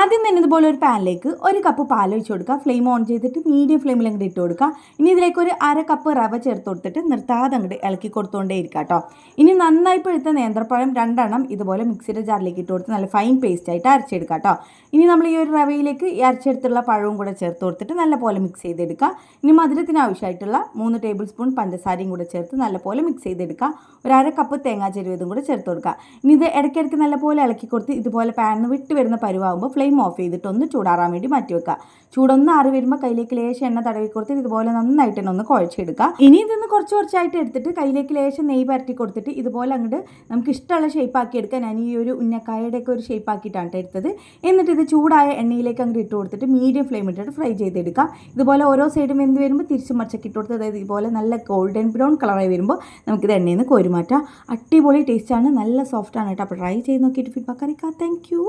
ആദ്യം തന്നെ ഇതുപോലെ ഒരു പാനിലേക്ക് 1 കപ്പ് പാൽ ഒഴിച്ച് കൊടുക്കുക. ഫ്ലെയിം ഓൺ ചെയ്തിട്ട് മീഡിയം ഫ്ലെയിമിൽ അങ്ങോട്ട് ഇട്ട് കൊടുക്കുക. ഇനി ഇതിലേക്ക് ഒരു 1/2 കപ്പ് റവ ചേർത്ത് കൊടുത്തിട്ട് നിർത്താതെ അങ്ങോട്ട് ഇളക്കി കൊടുത്തുകൊണ്ടേ ഇരിക്കുക കേട്ടോ. ഇനി നന്നായി പഴുത്ത നേന്ത്രപ്പഴം 2 എണ്ണം ഇതുപോലെ മിക്സിയുടെ ജാറിലേക്ക് ഇട്ട് കൊടുത്ത് നല്ല ഫൈൻ പേസ്റ്റ് ആയിട്ട് അരച്ചെടുക്കുക കേട്ടോ. ഇനി നമ്മൾ ഈ ഒരു റവയിലേക്ക് ഈ അരച്ചെടുത്തുള്ള പഴവും കൂടെ ചേർത്ത് കൊടുത്തിട്ട് നല്ലപോലെ മിക്സ് ചെയ്തെടുക്കുക. ഇനി മധുരത്തിന് ആവശ്യമായിട്ടുള്ള 3 ടേബിൾ സ്പൂൺ പഞ്ചസാരയും കൂടെ ചേർത്ത് നല്ലപോലെ മിക്സ് ചെയ്തെടുക്കുക. ഒരു 1/2 കപ്പ് തേങ്ങാ ചെരുവതും കൂടെ ചേർത്ത് കൊടുക്കുക. ഇനി ഇത് ഇടയ്ക്കിടയ്ക്ക് നല്ലപോലെ ഇളക്കി കൊടുത്ത് ഇതുപോലെ പാനിന് വിട്ട് വരുന്ന പരുവാകുമ്പോൾ ഫ്ലെയിം ഓഫ് ചെയ്തിട്ട് ഒന്ന് ചൂടാറാൻ വേണ്ടി മാറ്റി വെക്കുക. ചൂടൊന്ന് ആറി വരുമ്പോൾ കയ്യിലേക്ക് ലേശം എണ്ണ തടവി കൊടുത്തിട്ട് ഇതുപോലെ നന്നായിട്ട് തന്നെ ഒന്ന് കുഴച്ചെടുക്കുക. ഇനി ഇതൊന്ന് കുറച്ചായിട്ട് എടുത്തിട്ട് കയ്യിലേക്ക് ലേശം നെയ്യ് പരട്ടി കൊടുത്തിട്ട് ഇതുപോലെ അങ്ങോട്ട് നമുക്ക് ഇഷ്ടമുള്ള ഷേപ്പ് ആക്കി എടുക്കാൻ ഞാൻ ഈ ഒരു ഉന്നക്കായുടെയൊക്കെ ഒരു ഷേപ്പ് ആക്കിയിട്ടാണ് എടുത്തത്. എന്നിട്ട് ഇത് ചൂടായ എണ്ണയിലേക്ക് അങ്ങോട്ട് ഇട്ട് കൊടുത്തിട്ട് മീഡിയം ഫ്ലെയിം ഇട്ടിട്ട് ഫ്രൈ ചെയ്തെടുക്കാം. ഇതുപോലെ ഓരോ സൈഡും വെന്ത് വരുമ്പോൾ തിരിച്ച് മറിച്ചൊക്കെ ഇട്ട് കൊടുത്ത് അതായത് ഇതുപോലെ നല്ല ഗോൾഡൻ ബ്രൗൺ കളറായി വരുമ്പോൾ നമുക്കിത് എണ്ണയിൽ നിന്ന് കോരി മാറ്റാം. അടിപൊളി ടേസ്റ്റാണ്, നല്ല സോഫ്റ്റാണ് കേട്ടോ. അപ്പോൾ ട്രൈ ചെയ്ത് നോക്കിയിട്ട് ഫീഡ്ബാക്ക് അറിയിക്കാം. Thank you.